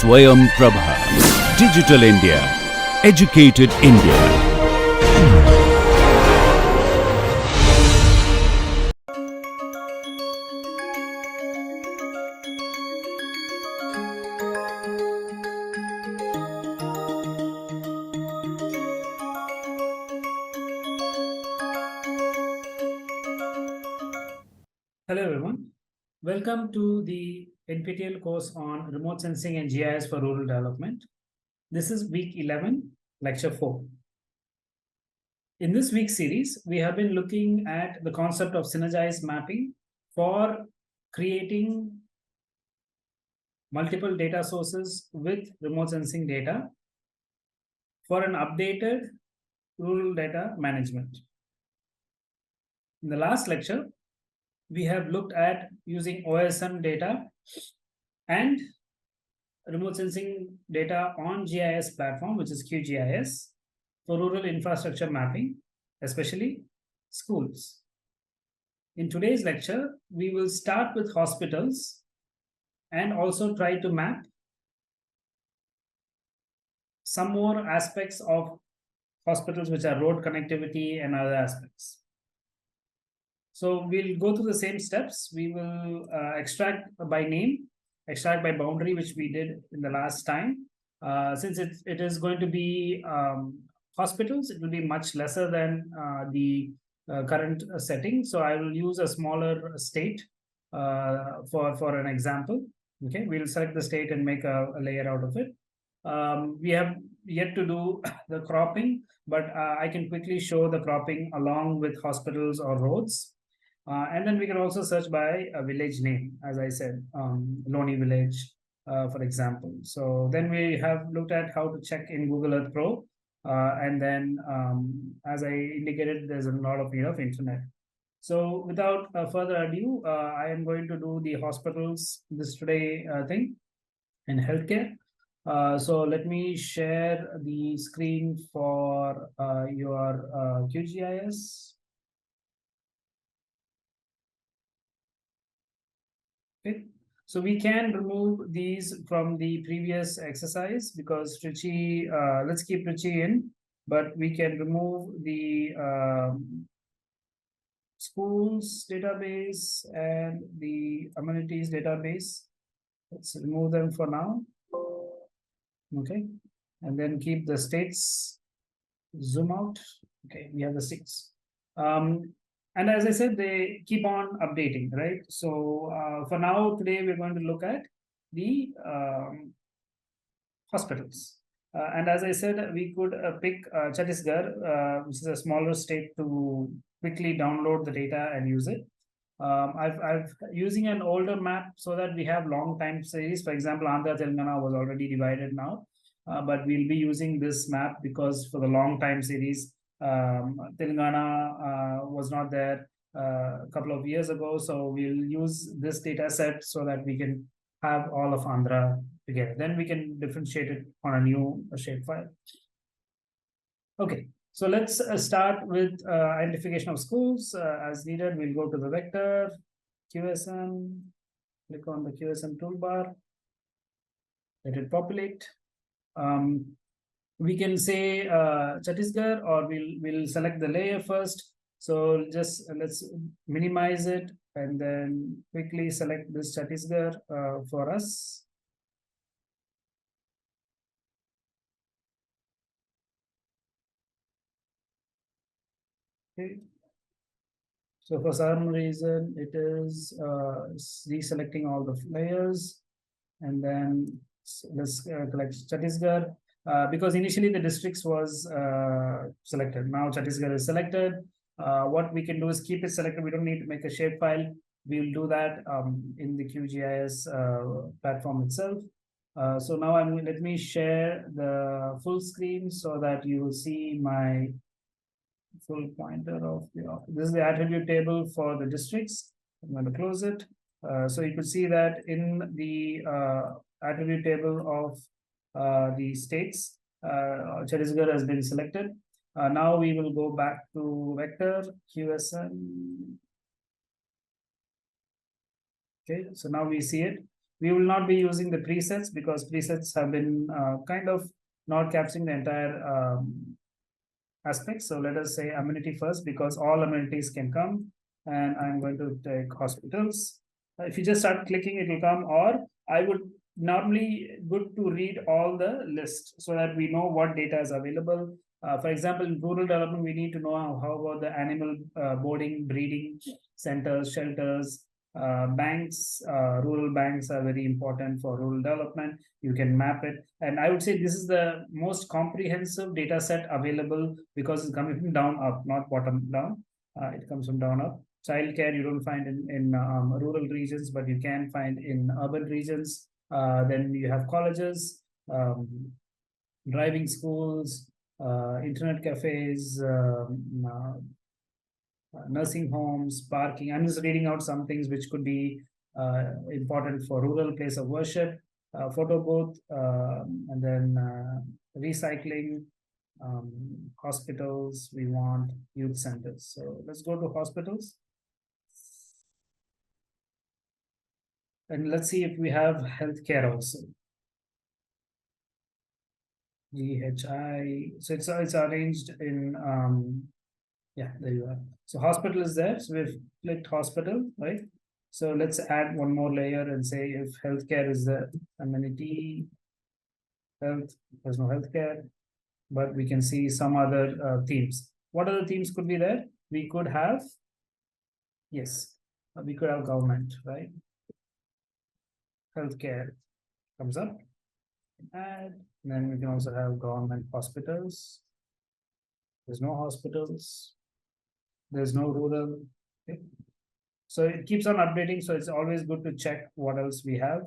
Swayam Prabha. Digital India. Educated India. Hello everyone, welcome to the NPTEL course on Remote Sensing and GIS for Rural Development. This is week 11, lecture 4. In this week's series, we have been looking at the concept of synergized mapping for creating multiple data sources with remote sensing data for an updated rural data management. In the last lecture, we have looked at using OSM data and remote sensing data on GIS platform, which is QGIS, for rural infrastructure mapping, especially schools. In today's lecture, we will start with hospitals and also try to map some more aspects of hospitals, which are road connectivity and other aspects. So we'll go through the same steps. We will extract by name, extract by boundary, which we did in the last time. Since it is going to be hospitals, it will be much lesser than the current setting. So I will use a smaller state for an example. Okay, we'll select the state and make a layer out of it. We have yet to do the cropping, but I can quickly show the cropping along with hospitals or roads. And then we can also search by a village name, as I said, Loni village, for example. So then we have looked at how to check in Google Earth Pro. And then, as I indicated, there's a lot of internet. So without further ado, I am going to do the hospitals this today thing in healthcare. So let me share the screen for your QGIS. Okay. So we can remove these from the previous exercise because Trichy, let's keep Trichy in, but we can remove the schools database and the amenities database. Let's remove them for now. Okay. And then keep the states, zoom out. Okay, we have the states. And as I said, they keep on updating, right? So for now, today we're going to look at the hospitals. And as I said, we could pick Chhattisgarh, which is a smaller state, to quickly download the data and use it. I've using an older map so that we have long time series. For example, Andhra Telangana was already divided now, but we'll be using this map because for the long time series, Telangana was not there a couple of years ago. So we'll use this data set so that we can have all of Andhra together. Then we can differentiate it on a new shapefile. Okay, so let's start with identification of schools. As needed, we'll go to the vector, QSM, click on the QSM toolbar, let it populate. We can say Chhattisgarh, or we'll select the layer first. So just let's minimize it and then quickly select this Chhattisgarh for us. Okay. So for some reason, it is deselecting all the layers, and then let's collect Chhattisgarh. Because initially the districts was selected. Now Chhattisgarh is selected. What we can do is keep it selected. We don't need to make a shapefile. We'll do that in the QGIS platform itself. So now let me share the full screen so that you will see my full pointer of this is the attribute table for the districts. I'm going to close it. So you could see that in the attribute table of the states, Chhattisgarh has been selected. Now we will go back to vector QSM. Okay, so now we see it. We will not be using the presets because presets have been kind of not capturing the entire aspects. So let us say amenity first because all amenities can come, and I'm going to take hospitals. If you just start clicking, it will come, or I would normally good to read all the list so that we know what data is available. For example, in rural development, we need to know how about the animal boarding, breeding centers, shelters, banks. Rural banks are very important for rural development. You can map it, and I would say this is the most comprehensive data set available because it's coming from down up, not bottom down. It comes from down up. Childcare you don't find in rural regions, but you can find in urban regions. Then you have colleges, driving schools, internet cafes, nursing homes, parking. I'm just reading out some things which could be important for rural place of worship, photo booth, and then recycling, hospitals. We want youth centers. So let's go to hospitals. And let's see if we have healthcare also. GHI. So it's arranged in yeah, there you are. So hospital is there. So we've clicked hospital, right? So let's add one more layer and say if healthcare is the amenity, health, there's no healthcare, but we can see some other themes. What other themes could be there? We could have, yes, we could have government, right? Healthcare comes up. And then we can also have government hospitals. There's no hospitals. There's no rural. Okay. So it keeps on updating. So it's always good to check what else we have.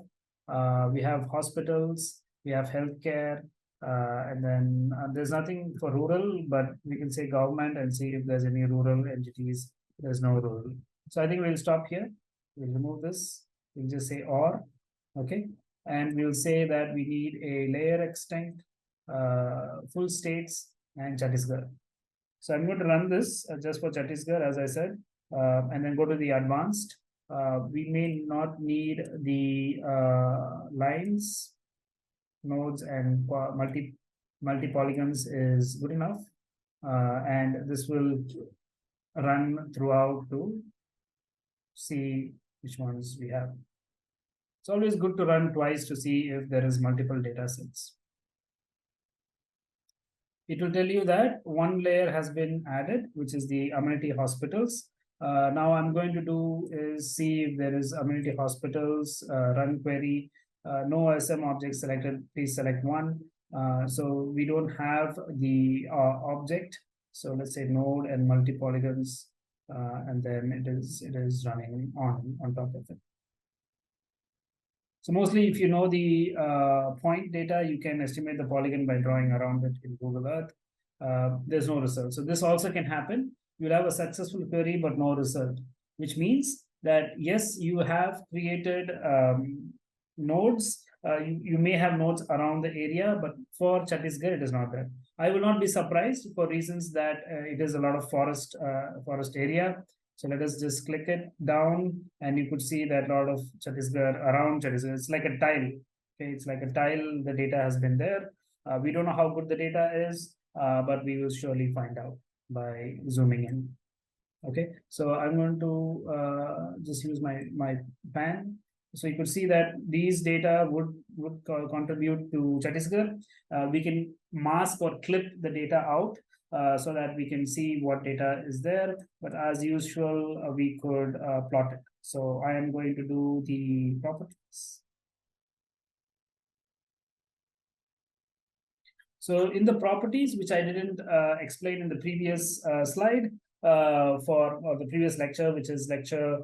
We have hospitals, we have healthcare, and then there's nothing for rural, but we can say government and see if there's any rural entities. There's no rural. So I think we'll stop here. We'll remove this. We'll just say or, okay. And we'll say that we need a layer extent, full states, and Chhattisgarh. So I'm going to run this just for Chhattisgarh, as I said, and then go to the advanced. We may not need the lines, nodes, and multi polygons is good enough, and this will run throughout to see which ones we have. It's always good to run twice to see if there is multiple data sets. It will tell you that one layer has been added, which is the amenity hospitals. Now I'm going to do is see if there is amenity hospitals, run query, no OSM object selected, please select one. So we don't have the object. So let's say node and multi polygons, and then it is running on top of it. So mostly if you know the point data, you can estimate the polygon by drawing around it in Google Earth. There's no result. So this also can happen. You'll have a successful query, but no result, which means that yes, you have created nodes. You may have nodes around the area, but for Chhattisgarh, it is not there. I will not be surprised for reasons that it is a lot of forest area. So let us just click it down, and you could see that a lot of Chhattisgarh around Chhattisgarh. It's like a tile. Okay, it's like a tile. The data has been there. We don't know how good the data is, but we will surely find out by zooming in. Okay, so I'm going to just use my pan. So you could see that these data would contribute to Chhattisgarh. We can mask or clip the data out so that we can see what data is there. But as usual, we could plot it. So I am going to do the properties. So in the properties, which I didn't explain in the previous slide for the previous lecture, which is lecture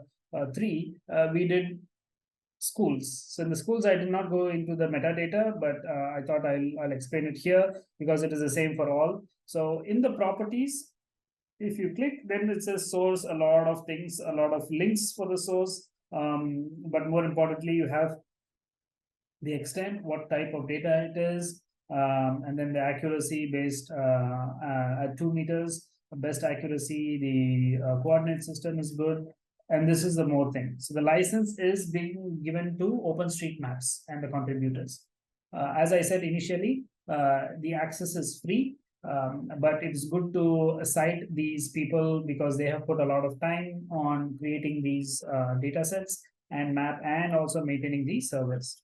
3, we did schools. So in the schools, I did not go into the metadata, but I thought I'll explain it here because it is the same for all. So in the properties, if you click, then it says source, a lot of things, a lot of links for the source. But more importantly, you have the extent, what type of data it is, and then the accuracy based at 2 meters, best accuracy, the coordinate system is good. And this is the more thing. So the license is being given to OpenStreetMaps and the contributors. As I said initially, the access is free, but it's good to cite these people because they have put a lot of time on creating these data sets and map and also maintaining these servers.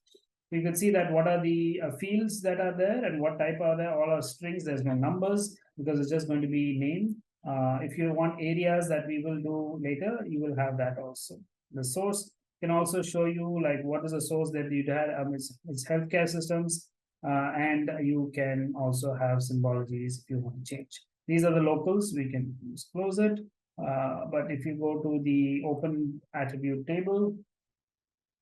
We can see that what are the fields that are there and what type are there. All are strings. There's no numbers because it's just going to be name. If you want areas that we will do later, you will have that also. The source can also show you like what is the source that you had. It's healthcare systems, and you can also have symbologies if you want to change. These are the locals. We can close it. But if you go to the open attribute table,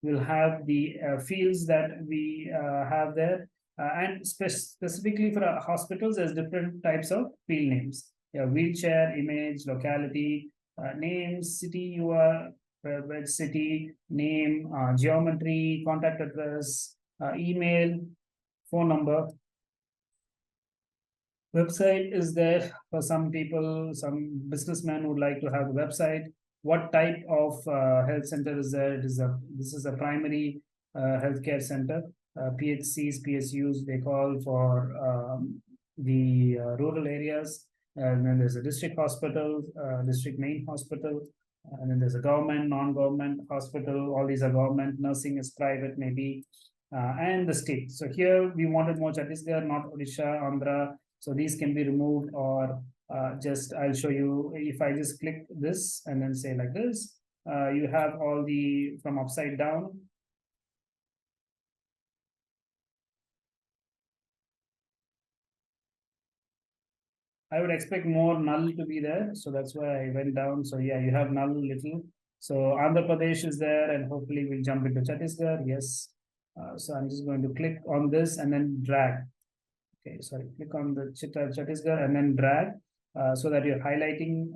we'll have the fields that we have there. And specifically for hospitals, there's different types of field names. Wheelchair, image, locality, names, city you are, bed city, name, geometry, contact address, email, phone number. Website is there for some people, some businessmen would like to have a website. What type of health center is there? This is a primary healthcare center. PHCs, PSUs, they call for the rural areas. And then there's a district hospital, district main hospital. And then there's a government, non-government hospital. All these are government. Nursing is private, maybe. And the state. So here we wanted more Chhattisgarh, not Odisha, Andhra. So these can be removed, or just I'll show you. If I just click this and then say like this, you have all the from upside down. I would expect more null to be there, so that's why I went down. So yeah, you have null little. So Andhra Pradesh is there, and hopefully we'll jump into Chhattisgarh. Yes. So I'm just going to click on this and then drag. Okay, sorry, click on the Chhattisgarh and then drag so that you're highlighting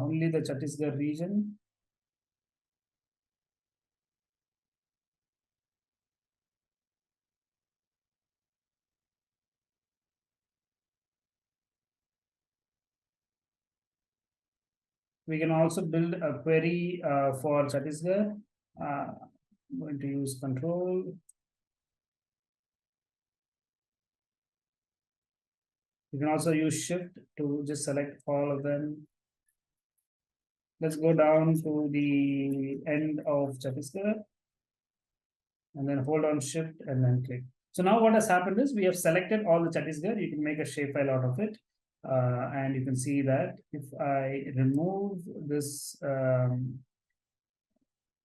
only the Chhattisgarh region. We can also build a query for Chhattisgarh. I'm going to use control. You can also use shift to just select all of them. Let's go down to the end of Chhattisgarh and then hold on shift and then click. So now what has happened is we have selected all the Chhattisgarh. You can make a shapefile out of it. And you can see that if I remove this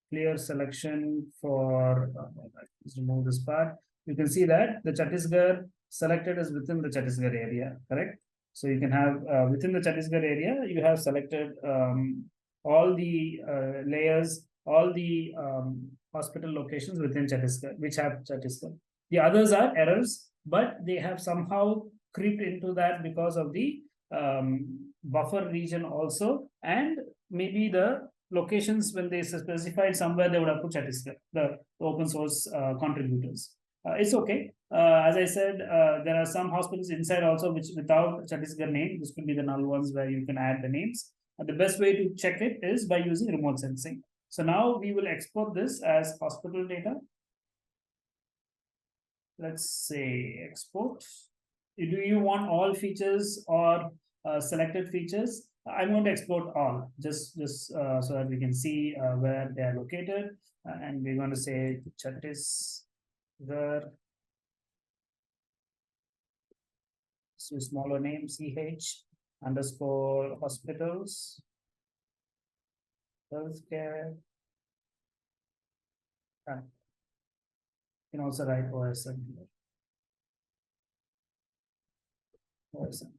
clear selection for, let's remove this part, you can see that the Chhattisgarh selected is within the Chhattisgarh area, correct? So you can have within the Chhattisgarh area, you have selected all the layers, all the hospital locations within Chhattisgarh, which have Chhattisgarh. The others are errors, but they have somehow creeped into that because of the buffer region also, and maybe the locations when they specified somewhere they would have put Chhattisgarh, the open source contributors. It's okay. As I said, there are some hospitals inside also which without Chhattisgarh name. This could be the null ones where you can add the names. And the best way to check it is by using remote sensing. So now we will export this as hospital data. Let's say export. Do you want all features or selected features? I'm going to export all, just so that we can see where they are located. And we're going to say Chhattisgarh. So smaller name, CH _ hospitals, healthcare. You can also write OSM here. OSM.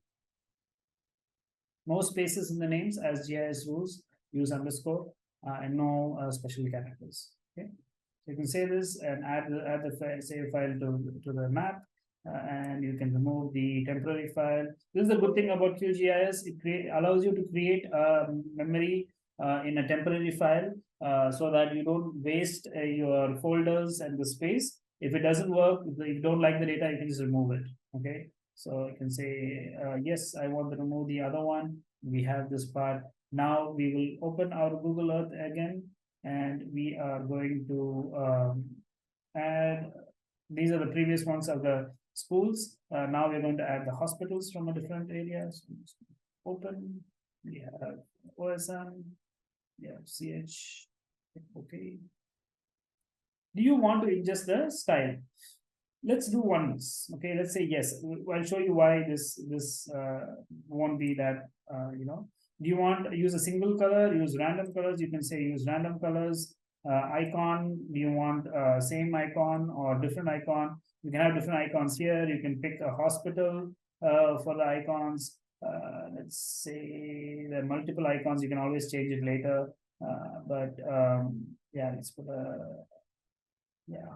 No spaces in the names as GIS rules, use underscore and no special characters. Okay, so you can say this and add the save file to the map. And you can remove the temporary file. This is the good thing about QGIS. It allows you to create a memory in a temporary file so that you don't waste your folders and the space. If it doesn't work, if you don't like the data, you can just remove it. Okay, so you can say, yes, I want to remove the other one. We have this part. Now we will open our Google Earth again, and we are going to add, these are the previous ones of the schools. Now we're going to add the hospitals from a different area. So open, we have OSM, we have CH, okay. Do you want to adjust the style? Let's do once. Okay, let's say yes. I'll show you why this won't be that Do you want to use a single color, use random colors? You can say use random colors. Icon, do you want same icon or different icon? You can have different icons here. You can pick a hospital for the icons. Let's say there are multiple icons. You can always change it later. Yeah, let's put a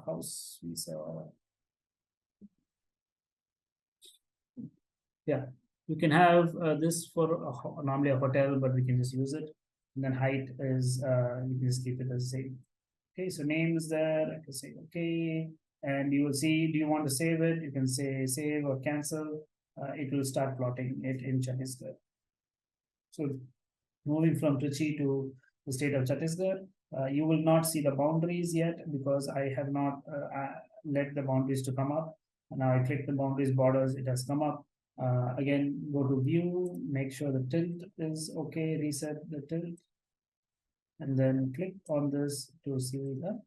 house we saw. Yeah, you can have this for normally a hotel, but we can just use it. And then height is you can just keep it as the same. Okay, so name is there. I can say okay, and you will see. Do you want to save it? You can say save or cancel. It will start plotting it in Chhattisgarh. So moving from Trichy to the state of Chhattisgarh, you will not see the boundaries yet because I have not let the boundaries to come up. Now I click the boundaries borders, it has come up. Again, go to view, make sure the tilt is okay, reset the tilt, and then click on this to see the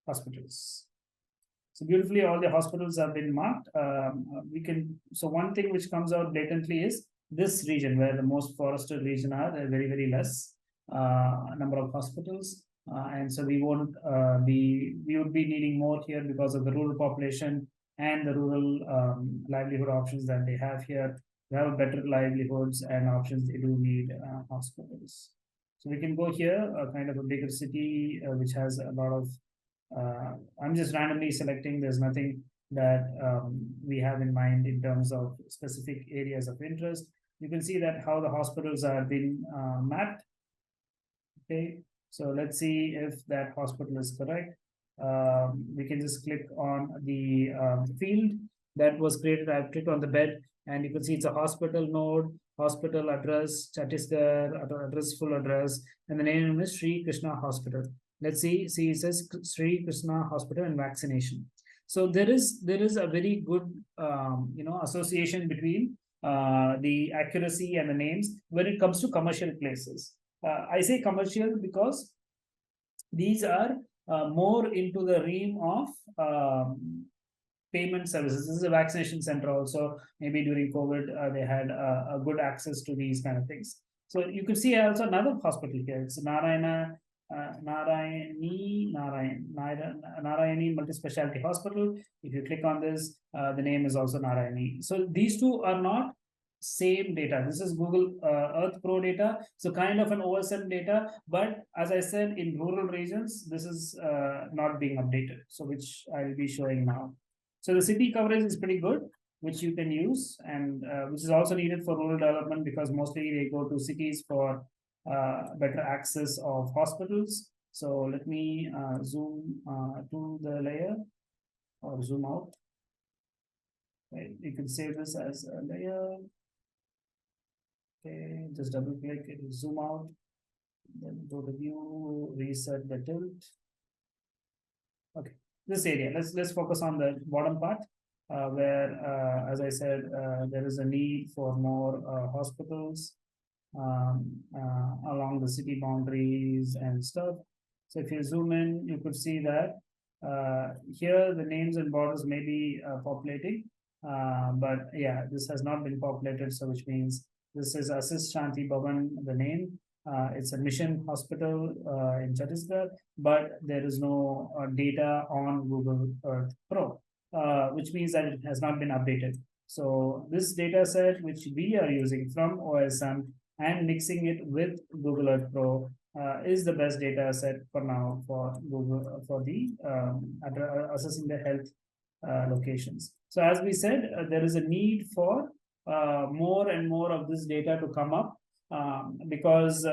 hospitals. So beautifully, all the hospitals have been marked. So one thing which comes out blatantly is this region where the most forested region are very, very less number of hospitals. And so we would be needing more here because of the rural population and the rural livelihood options that they have here. They have better livelihoods and options. They do need hospitals. So we can go here, kind of a bigger city which has a lot of. I'm just randomly selecting. There's nothing that we have in mind in terms of specific areas of interest. You can see that how the hospitals are being mapped. Okay, so let's see if that hospital is correct. We can just click on the field that was created. I've clicked on the bed, and you can see it's a hospital node, hospital address, Chhattisgarh address, full address, and the name is Sri Krishna Hospital. Let's see. It says Sri Krishna Hospital and vaccination. So there is a very good association between the accuracy and the names when it comes to commercial places. I say commercial because these are more into the realm of payment services. This is a vaccination center also. Maybe during COVID, they had a good access to these kind of things. So you can see also another hospital here. It's Narayani Multi-Specialty Hospital. If you click on this, the name is also Narayani. So these two are not same data. This is Google Earth Pro data, so kind of an OSM data, but as I said, in rural regions, this is not being updated, so which I'll be showing now. So the city coverage is pretty good, which you can use, and which is also needed for rural development because mostly they go to cities for better access of hospitals. So let me zoom to the layer or zoom out. Right. You can save this as a layer. Okay, just double click, it will zoom out, then go to view, reset the tilt. Okay, this area, let's focus on the bottom part where, as I said, there is a need for more hospitals along the city boundaries and stuff. So if you zoom in, you could see that here the names and borders may be populating, but yeah, this has not been populated, so which means this is Assist Shanti Bhavan, the name. It's a mission hospital in Chhattisgarh, but there is no data on Google Earth Pro, which means that it has not been updated. So this data set, which we are using from OSM and mixing it with Google Earth Pro, is the best data set for now for Google for the assessing the health locations. So as we said, there is a need for more and more of this data to come up because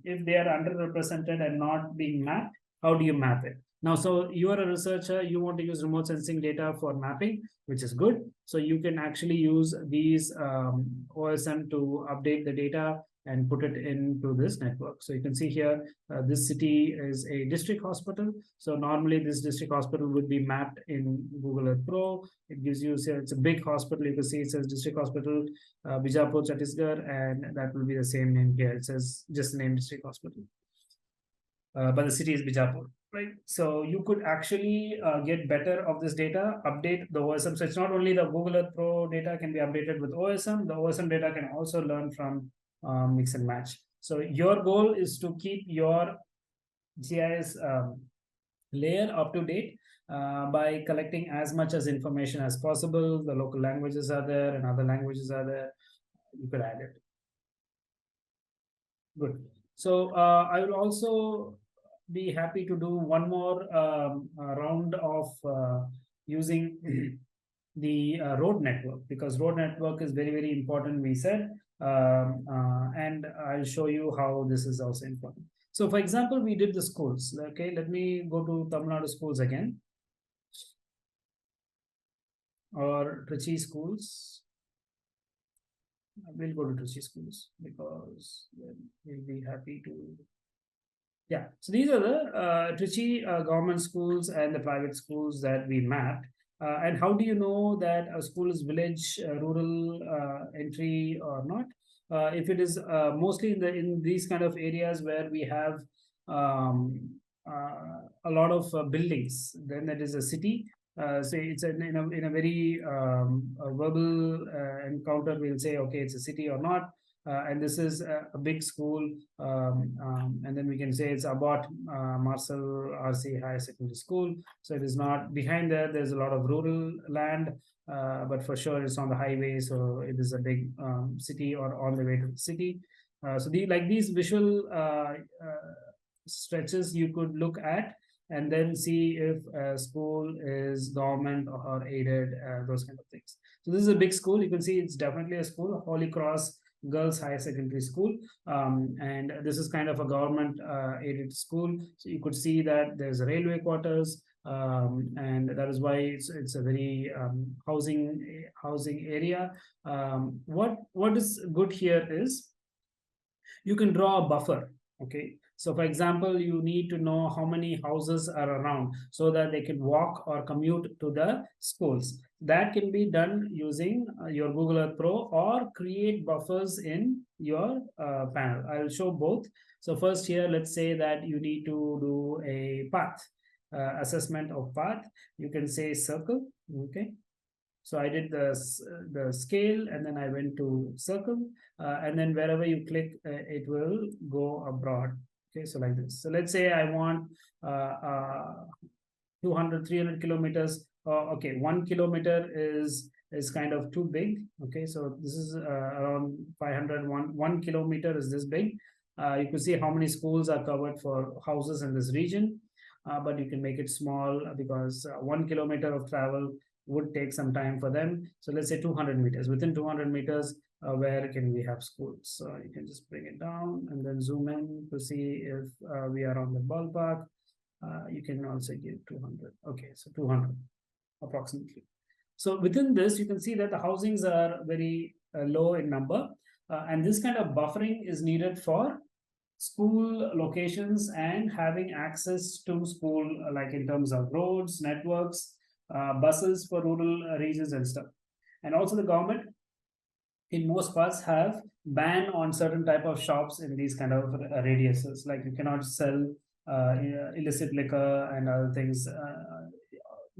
if they are underrepresented and not being mapped, how do you map it? Now, so you are a researcher, you want to use remote sensing data for mapping, which is good. So you can actually use these OSM to update the data and put it into this network. So you can see here, this city is a district hospital. So normally this district hospital would be mapped in Google Earth Pro. It gives you, say, it's a big hospital. You can see it says district hospital, Bijapur, Chhattisgarh, and that will be the same name here. It says just the name district hospital. But the city is Bijapur, right? So you could actually get better of this data, update the OSM. So it's not only the Google Earth Pro data can be updated with OSM, the OSM data can also learn from mix and match. So your goal is to keep your GIS layer up to date by collecting as much as information as possible. The local languages are there and other languages are there. You could add it. Good. So I will also be happy to do one more round of using the road network, because road network is very, very important, we said. And I'll show you how this is also important. So for example, we did the schools. Okay, let me go to Tamil Nadu schools again, or Trichy schools. We'll go to Trichy schools because we'll be happy to. Yeah, so these are the Trichy government schools and the private schools that we mapped. And how do you know that a school is village, rural entry or not? If it is mostly in these kind of areas where we have a lot of buildings, then that is a city. So it's in a very a verbal encounter, we'll say, okay, it's a city or not. And this is a big school, and then we can say it's Abbott Marcel RC Higher Secondary School. So it is not behind there. There's a lot of rural land, but for sure it's on the highway. So it is a big city or on the way to the city. So these visual stretches you could look at and then see if a school is government or aided, those kind of things. So this is a big school. You can see it's definitely a school, Holy Cross Girls Higher Secondary School, and this is kind of a government aided school. So you could see that there's a railway quarters, and that is why it's a very housing area. What is good here is you can draw a buffer. Okay, so for example, you need to know how many houses are around so that they can walk or commute to the schools. That can be done using your Google Earth Pro, or create buffers in your panel. I'll show both. So first here, let's say that you need to do a path assessment of path. You can say circle. Okay, so I did the scale, and then I went to circle, and then wherever you click, it will go abroad. Okay, so like this. So let's say I want 200, 300 kilometers. Okay, 1 kilometer is kind of too big. Okay, so this is around 500. One kilometer is this big. You can see how many schools are covered for houses in this region, but you can make it small because 1 kilometer of travel would take some time for them. So let's say 200 meters. Within 200 meters, where can we have schools? So you can just bring it down and then zoom in to see if we are on the ballpark. You can also give 200. Okay, so 200 approximately. So within this, you can see that the housings are very low in number, and this kind of buffering is needed for school locations and having access to school, like in terms of roads, networks, buses for rural regions and stuff. And also the government in most parts have ban on certain type of shops in these kind of radiuses, like you cannot sell illicit liquor and other things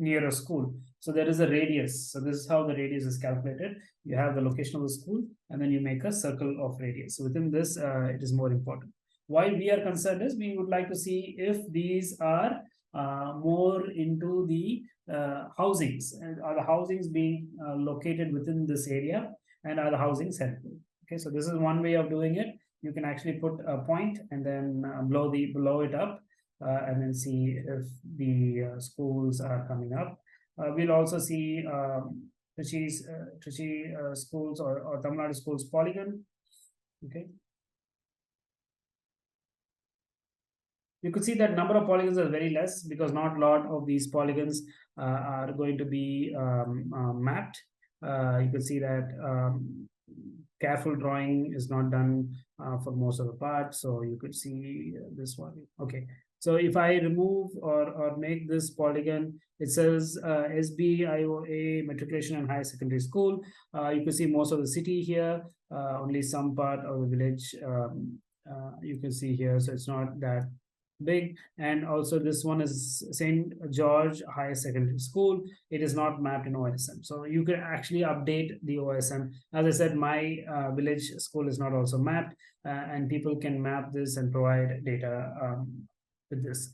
near a school. So there is a radius. So this is how the radius is calculated. You have the location of the school, and then you make a circle of radius. So within this, it is more important. Why we are concerned is we would like to see if these are more into the housings, and are the housings being located within this area, and are the housings helpful. Okay, so this is one way of doing it. You can actually put a point and then blow it up, and then see if the schools are coming up. We'll also see Trichy schools or Tamil Nadu schools polygon. Okay. You could see that number of polygons are very less because not a lot of these polygons are going to be mapped. You could see that careful drawing is not done for most of the part. So you could see this one. Okay. So if I remove or make this polygon, it says SBIOA Matriculation and Higher Secondary School. You can see most of the city here, only some part of the village you can see here. So it's not that big. And also this one is St. George Higher Secondary School. It is not mapped in OSM. So you can actually update the OSM. As I said, my village school is not also mapped, and people can map this and provide data with this.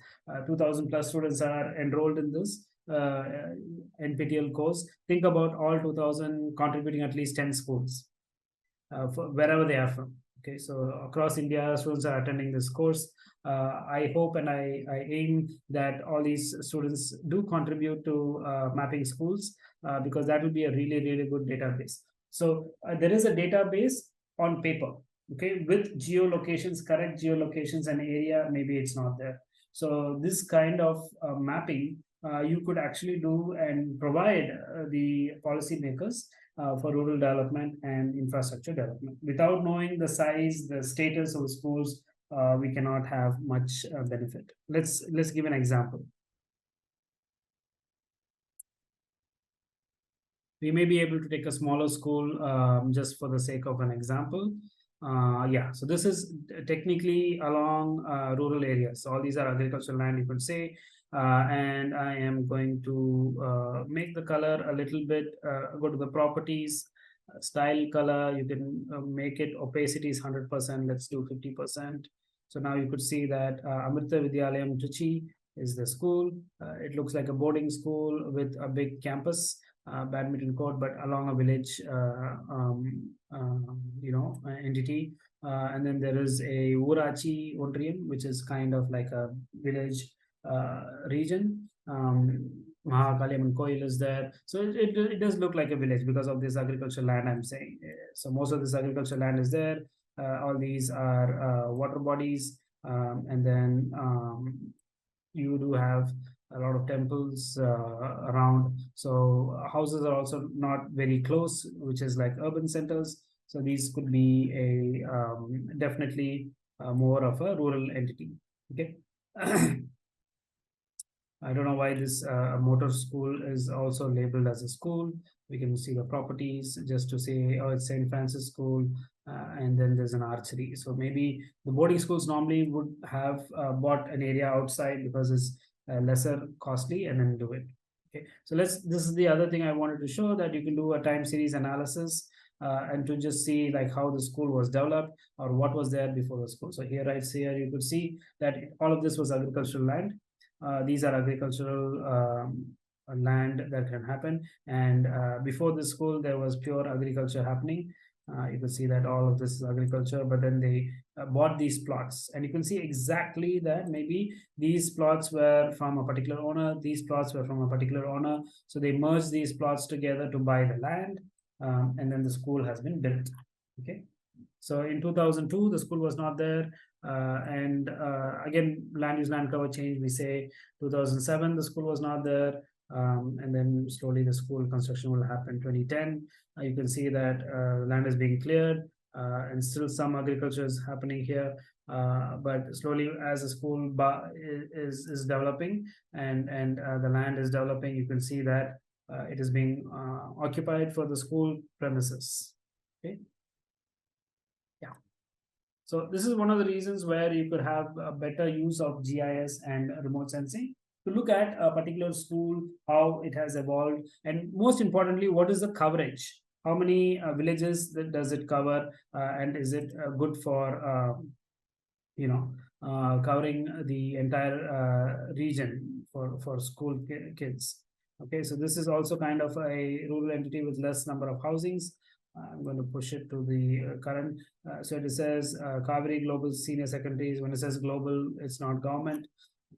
2000 plus students are enrolled in this NPTEL course. Think about all 2000 contributing at least 10 schools for wherever they are from. Okay, so across India, students are attending this course. I hope and I aim that all these students do contribute to mapping schools because that will be a really, really good database. So there is a database on paper, okay, with geolocations, correct geolocations and area, maybe it's not there. So this kind of mapping you could actually do and provide the policymakers for rural development and infrastructure development. Without knowing the size, the status of the schools, we cannot have much benefit. Let's give an example. We may be able to take a smaller school just for the sake of an example. Yeah, so this is technically along rural areas. All these are agricultural land, you could say. And I am going to make the color a little bit, go to the properties, style color. You can make it opacity is 100%. Let's do 50%. So now you could see that Amrita Vidyalayam Trichy is the school. It looks like a boarding school with a big campus. Badminton court, but along a village, entity. And then there is a Urachi Ondrian, which is kind of like a village region. Mahakaliamman Koil is there. So it does look like a village because of this agricultural land I'm saying. So most of this agricultural land is there. All these are water bodies. And then you do have a lot of temples around. So houses are also not very close, which is like urban centers. So these could be a definitely more of a rural entity. Okay. I don't know why this motor school is also labeled as a school. We can see the properties just to say, oh, it's St. Francis School, and then there's an archery. So maybe the boarding schools normally would have bought an area outside because it's lesser costly and then do it. Okay, so this is the other thing I wanted to show, that you can do a time series analysis and to just see like how the school was developed or what was there before the school. So here, right here, you could see that all of this was agricultural land. These are agricultural land that can happen, and before the school there was pure agriculture happening. You can see that all of this is agriculture, but then they bought these plots, and you can see exactly that maybe these plots were from a particular owner, these plots were from a particular owner, so they merged these plots together to buy the land, and then the school has been built. Okay, so in 2002 the school was not there. And again, land use land cover change, we say 2007 the school was not there, and then slowly the school construction will happen 2010. You can see that land is being cleared, and still some agriculture is happening here, but slowly as the school is developing and the land is developing, you can see that it is being occupied for the school premises. Okay. So this is one of the reasons where you could have a better use of GIS and remote sensing to look at a particular school, how it has evolved, and most importantly, what is the coverage? How many villages does it cover, and is it good for covering the entire region for school kids? Okay, so this is also kind of a rural entity with less number of housings. I'm going to push it to the current. So it says Kaveri Global Senior Secondaries. When it says global, it's not government.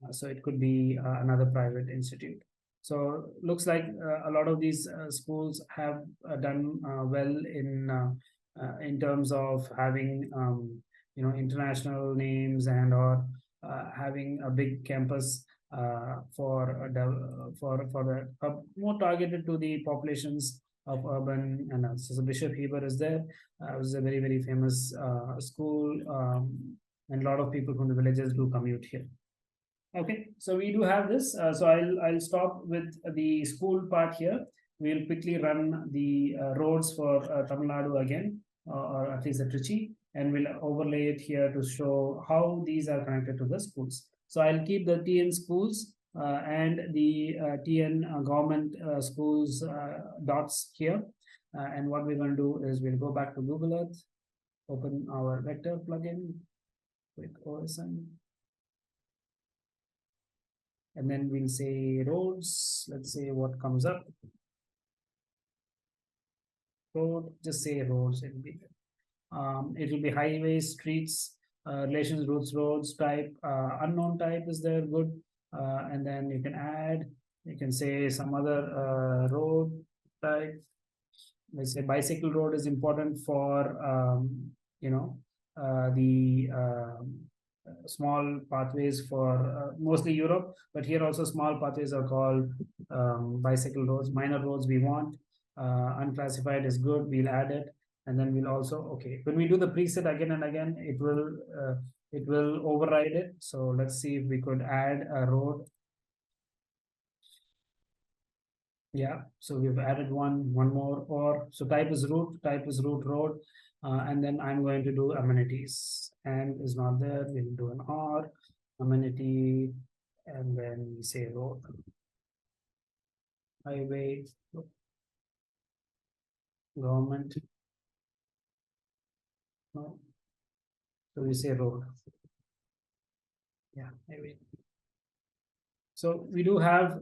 So it could be another private institute. So looks like a lot of these schools have done well in terms of having international names and or having a big campus for the more targeted to the populations of urban and so Bishop Heber is there. It was a very famous school, and a lot of people from the villages do commute here. Okay, so we do have this. So I'll stop with the school part here. We'll quickly run the roads for Tamil Nadu again, or at least the Trichy, and we'll overlay it here to show how these are connected to the schools. So I'll keep the TN schools and the TN government schools dots here. And what we're going to do is we'll go back to Google Earth, open our vector plugin with OSM. And then we'll say roads. Let's say what comes up. Road, just say roads. It will be highways, streets, relations, routes, roads, type, unknown type is there, good. And then you can add, you can say some other road type. Let's say bicycle road is important for, the small pathways for mostly Europe, but here also small pathways are called bicycle roads. Minor roads we want, unclassified is good, we'll add it. And then we'll also, okay, when we do the preset again and again, it will override it. So let's see if we could add a road. Yeah, so we've added one more, or so type is route road. And then I'm going to do amenities, and is not there, we'll do an R, amenity, and then we say road, highway, government, no, so we say road, yeah, highway. So we do have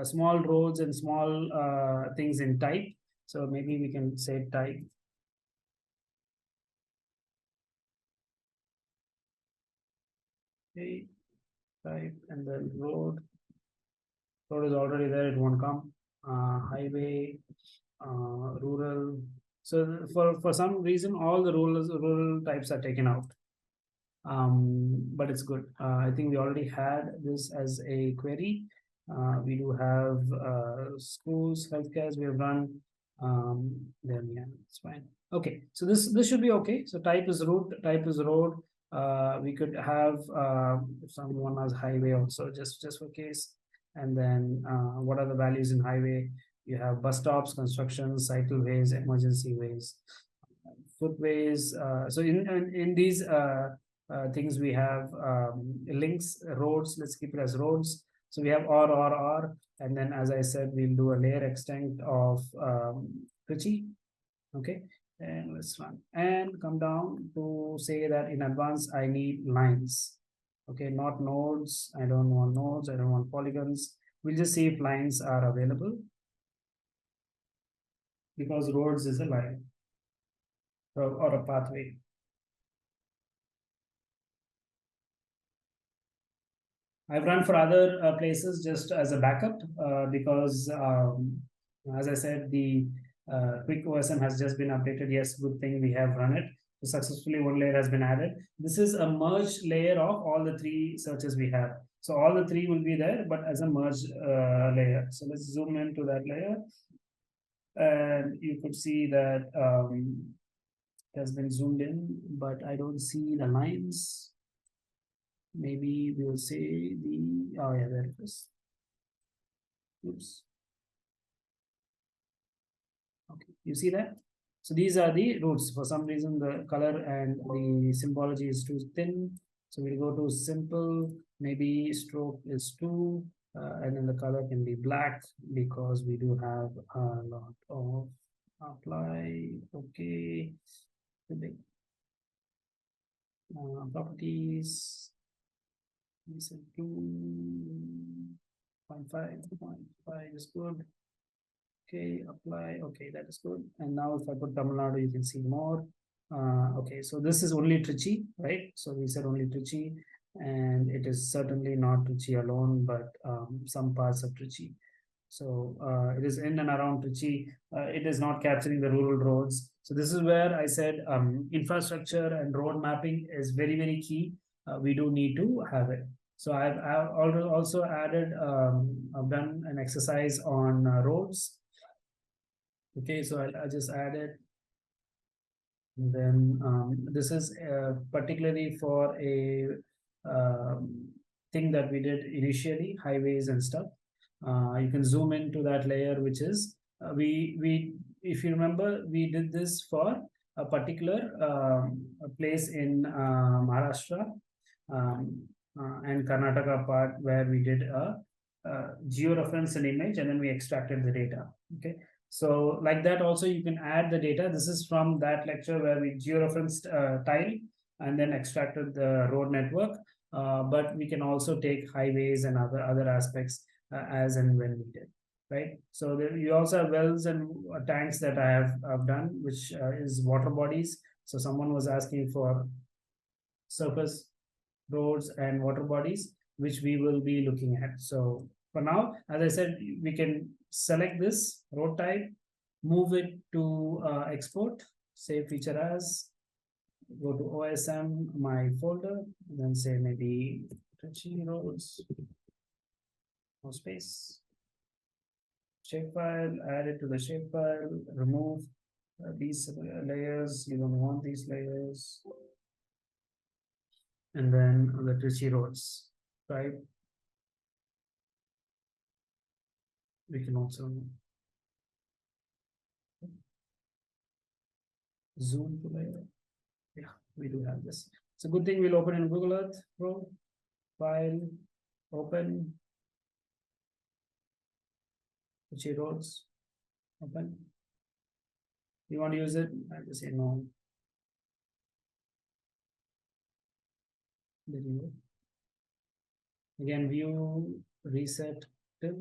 small roads and small things in type, so maybe we can say type. Okay, type, and then road is already there, it won't come. Highway, rural. So for some reason, all the rural types are taken out. But it's good. I think we already had this as a query. We do have schools, healthcare we have run. Then yeah, it's fine. Okay, so this should be okay. So type is route, type is road. We could have someone as highway also, just for case. And then what are the values in highway? You have bus stops, construction, cycleways, emergency ways, footways. So in these things we have links, roads. Let's keep it as roads. So we have or, and then as I said, we'll do a layer extent of Trichy. Okay, and let's run and come down to say that in advance I need lines. Okay, not nodes. I don't want nodes. I don't want polygons. We'll just see if lines are available, because roads is a line or a pathway. I've run for other places just as a backup because, as I said, the quick OSM has just been updated. Yes, good thing we have run it. So successfully, one layer has been added. This is a merged layer of all the three searches we have. So all the three will be there, but as a merged layer. So let's zoom into that layer. And you could see that it has been zoomed in, but I don't see the lines. Maybe we will say the, oh yeah, there it is. Oops. Okay, you see that? So these are the routes. For some reason, the color and the symbology is too thin. So we'll go to simple, maybe stroke is 2, and then the color can be black because we do have a lot of apply. Okay, properties. We said 2.5 is good. Okay, apply. Okay, that is good. And now if I put Tamil Nadu, you can see more. Okay, so this is only Trichy, right? So we said only Trichy, and it is certainly not Trichy alone, but some parts of Trichy. So it is in and around Trichy. It is not capturing the rural roads. So this is where I said infrastructure and road mapping is very key. we do need to have it. So I've also added, I've done an exercise on roads. Okay, so I'll just add it. And then this is particularly for a thing that we did initially, highways and stuff. You can zoom into that layer, which is we if you remember, we did this for a particular a place in Maharashtra and Karnataka part, where we did a georeference an image and then we extracted the data. Okay, so like that also you can add the data. This is from that lecture where we georeferenced tile and then extracted the road network. But we can also take highways and other aspects as and when needed, right? So there, you also have wells and tanks that I've done, which is water bodies. So someone was asking for surface roads and water bodies, which we will be looking at. So for now, as I said, we can select this road type, move it to export, save feature as, go to OSM, my folder, then say maybe Trichy roads, no space, shapefile, add it to the shapefile, remove these layers, you don't want these layers. And then the Trichy roads, right? We can also zoom to layer. Yeah, we do have this. It's a good thing. We'll open in Google Earth Pro, file, open, Trichy roads, open. You want to use it? I just say no. There you go. Again, view, reset, tilt,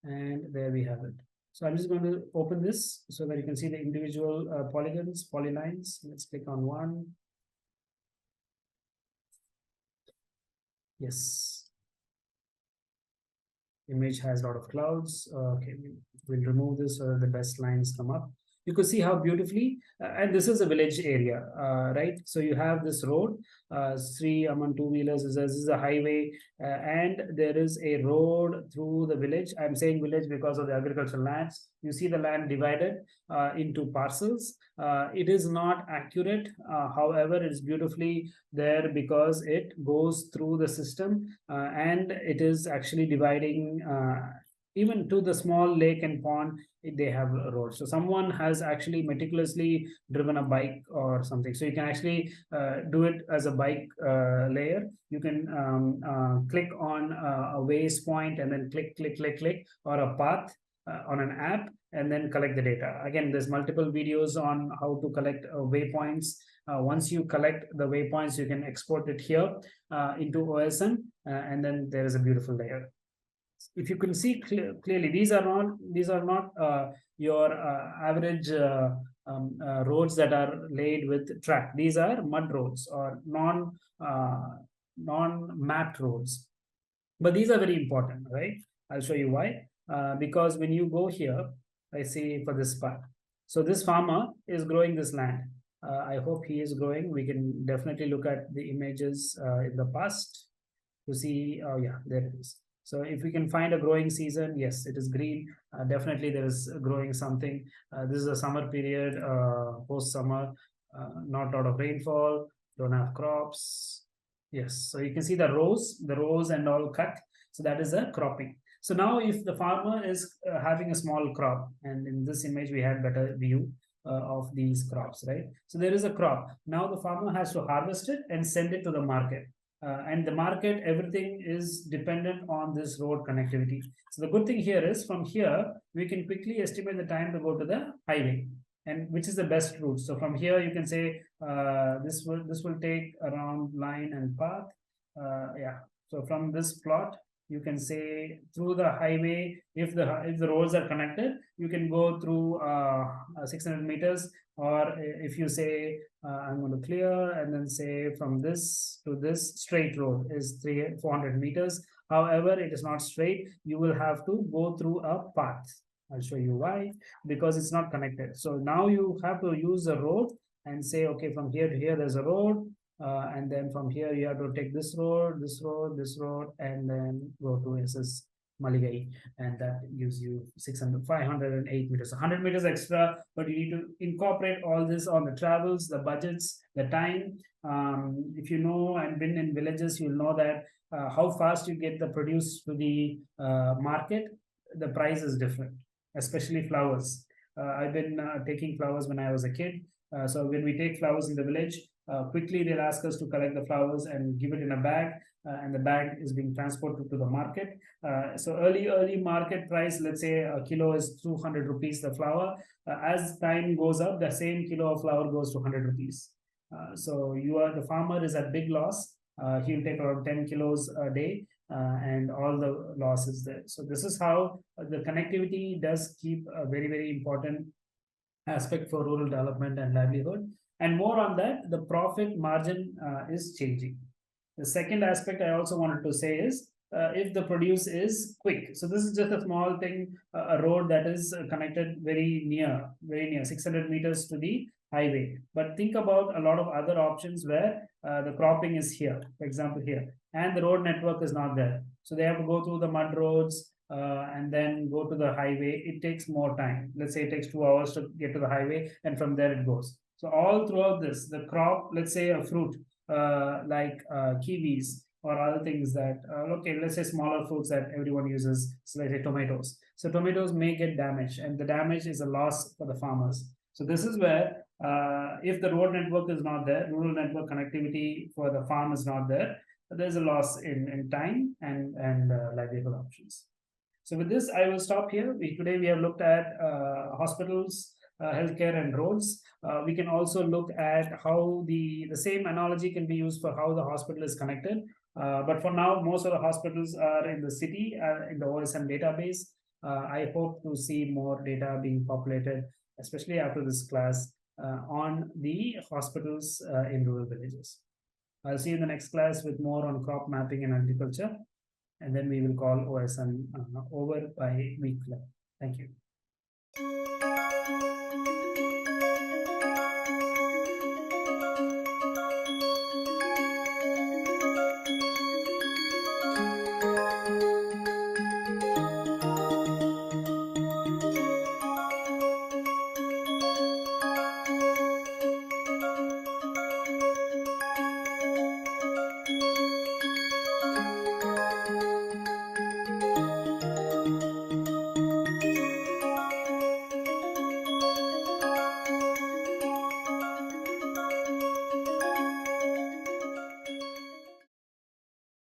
and there we have it. So I'm just going to open this so that you can see the individual polygons, polylines. Let's click on one. Yes. Image has a lot of clouds. Okay, we'll remove this so that the best lines come up. You could see how beautifully, and this is a village area, right? So you have this road, three among two-wheelers, this is a highway, and there is a road through the village. I'm saying village because of the agricultural lands. You see the land divided into parcels. It is not accurate, however, it's beautifully there because it goes through the system and it is actually dividing even to the small lake and pond. They have a road, so someone has actually meticulously driven a bike or something, so you can actually do it as a bike layer. You can click on a ways point and then click or a path on an app and then collect the data. Again, there's multiple videos on how to collect waypoints. Once you collect the waypoints, you can export it here into OSM, and then there is a beautiful layer. If you can see clearly, these are not your average roads that are laid with track. These are mud roads or non-mapped roads. But these are very important, right? I'll show you why. Because when you go here, I see for this part. So this farmer is growing this land. I hope he is growing. We can definitely look at the images in the past to see. Oh yeah, there it is. So if we can find a growing season, yes, it is green. Definitely there is growing something. This is a summer period, post-summer, not a lot of rainfall, don't have crops. Yes, so you can see the rows and all cut. So that is a cropping. So now if the farmer is having a small crop, and in this image we had better view of these crops, right? So there is a crop. Now the farmer has to harvest it and send it to the market. And the market, everything is dependent on this road connectivity. So the good thing here is from here, we can quickly estimate the time to go to the highway and which is the best route. So from here, you can say this will take around line and path. Yeah. So from this plot, you can say through the highway, if the roads are connected, you can go through 600 meters. Or if you say I'm going to clear and then say from this to this straight road is 400 meters. However, it is not straight. You will have to go through a path. I'll show you why, because it's not connected. So now you have to use a road and say, okay, from here to here, there's a road. And then from here, you have to take this road, and then go to SS Maligai, and that gives you 508 meters, 100 meters extra, but you need to incorporate all this on the travels, the budgets, the time. If you know and been in villages, you'll know that how fast you get the produce to the market, the price is different, especially flowers. I've been taking flowers when I was a kid. So when we take flowers in the village, quickly they'll ask us to collect the flowers and give it in a bag, and the bag is being transported to the market. So early market price, let's say a kilo is 200 rupees the flower. As time goes up, the same kilo of flower goes to 100 rupees. So the farmer is at big loss. He'll take around 10 kilos a day, and all the loss is there. So this is how the connectivity does keep a very important aspect for rural development and livelihood. And more on that, the profit margin is changing. The second aspect I also wanted to say is, if the produce is quick. So this is just a small thing, a road that is connected very near, 600 meters to the highway. But think about a lot of other options where the cropping is here, for example, here, and the road network is not there. So they have to go through the mud roads, and then go to the highway. It takes more time. Let's say it takes 2 hours to get to the highway, and from there it goes. So all throughout this, the crop, let's say a fruit like kiwis or other things that, okay, let's say smaller fruits that everyone uses, so let's say tomatoes. So tomatoes may get damaged, and the damage is a loss for the farmers. So this is where, if the road network is not there, rural network connectivity for the farm is not there, there's a loss in time and livelihood options. So with this, I will stop here. Today we have looked at hospitals, healthcare, and roads. We can also look at how the same analogy can be used for how the hospital is connected. But for now, most of the hospitals are in the city, in the OSM database. I hope to see more data being populated, especially after this class, on the hospitals in rural villages. I'll see you in the next class with more on crop mapping and agriculture. And then we will call OSM over by week 11. Thank you.